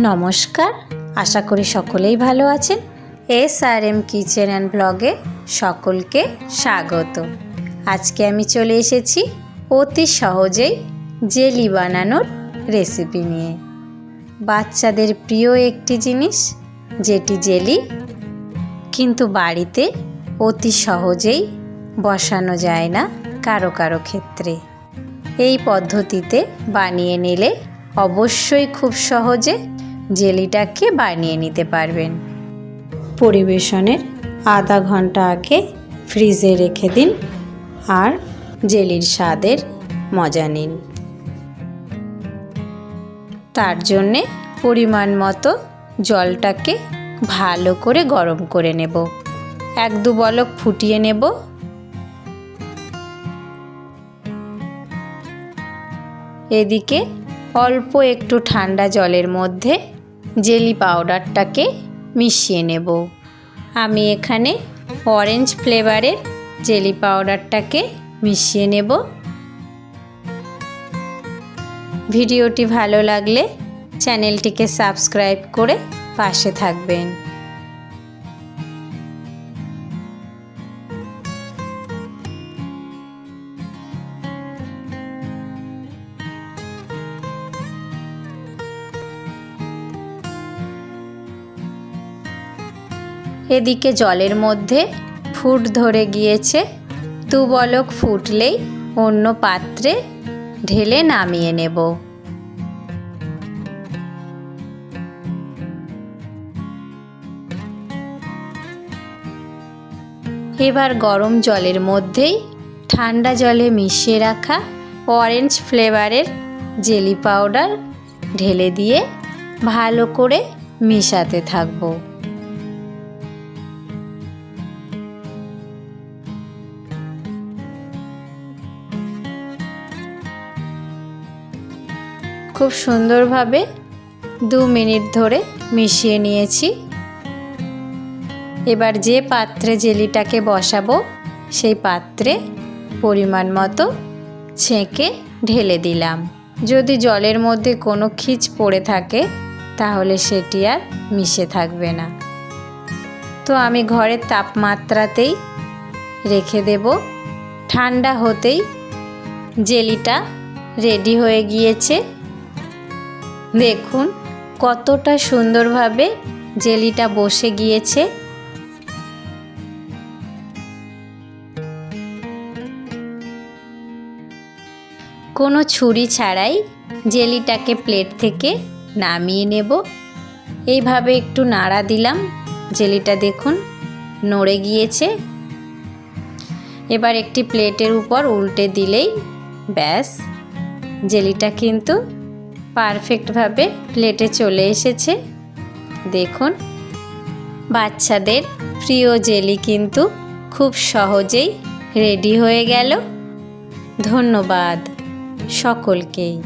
নমস্কার, আশা করি সকলেই ভালো আছেন। SRM কিচেন অ্যান্ড ব্লগে সকলকে স্বাগত। আজকে আমি চলে এসেছি অতি সহজেই জেলি বানানোর রেসিপি নিয়ে। বাচ্চাদের প্রিয় একটি জিনিস যেটি জেলি, কিন্তু বাড়িতে অতি সহজেই বসানো যায় না কারো কারো ক্ষেত্রে। এই পদ্ধতিতে বানিয়ে নিলে অবশ্যই খুব সহজে জেলিটাকে বানিয়ে নিতে পারবেন। পরিবেশনের আধা ঘন্টা আগে ফ্রিজে রেখে দিন আর জেলির স্বাদের মজা নিন। তার জন্যে পরিমাণ মতো জলটাকে ভালো করে গরম করে নেব। 1-2 বলক ফুটিয়ে নেব। এদিকে অল্প একটু ঠান্ডা জলের মধ্যে জেলি পাউডারটাকে মিশিয়ে নেব। আমি এখানে অরেঞ্জ ফ্লেভারের জেলি পাউডারটাকে মিশিয়ে নেব। ভিডিওটি ভালো লাগলে চ্যানেলটিকে সাবস্ক্রাইব করে পাশে থাকবেন। এদিকে জলের মধ্যে ফুট ধরে গিয়েছে। 2 বলক ফুটলেই অন্য পাত্রে ঢেলে নামিয়ে নেব। এবার গরম জলের মধ্যেই ঠান্ডা জলে মিশিয়ে রাখা অরেঞ্জ ফ্লেভারের জেলি পাউডার ঢেলে দিয়ে ভালো করে মেশাতে থাকব। খুব সুন্দরভাবে 2 মিনিট ধরে মিশিয়ে নিয়েছি। এবার যে পাত্রে জেলিটাকে বসাবো সেই পাত্রে পরিমাণ মতো ছেঁকে ঢেলে দিলাম। যদি জলের মধ্যে কোনো খিচ পড়ে থাকে তাহলে সেটি আর মিশে থাকবে না। তো আমি ঘরের তাপমাত্রাতেই রেখে দেব। ঠান্ডা হতেই জেলিটা রেডি হয়ে গিয়েছে। দেখুন কতটা সুন্দরভাবে জেলিটা বসে গিয়েছে। কোনো ছুরি ছাড়াই জেলিটাকে প্লেট থেকে নামিয়ে নেব। এইভাবে একটু নাড়া দিলাম, জেলিটা দেখুন নড়ে গিয়েছে। এবার একটি প্লেটের উপর উল্টে দিলেই ব্যাস, জেলিটা কিন্তু পারফেক্টভাবে প্লেটে চলে এসেছে। দেখুন বাচ্চাদের প্রিয় জেলি কিন্তু খুব সহজেই রেডি হয়ে গেল। ধন্যবাদ সকলকেই।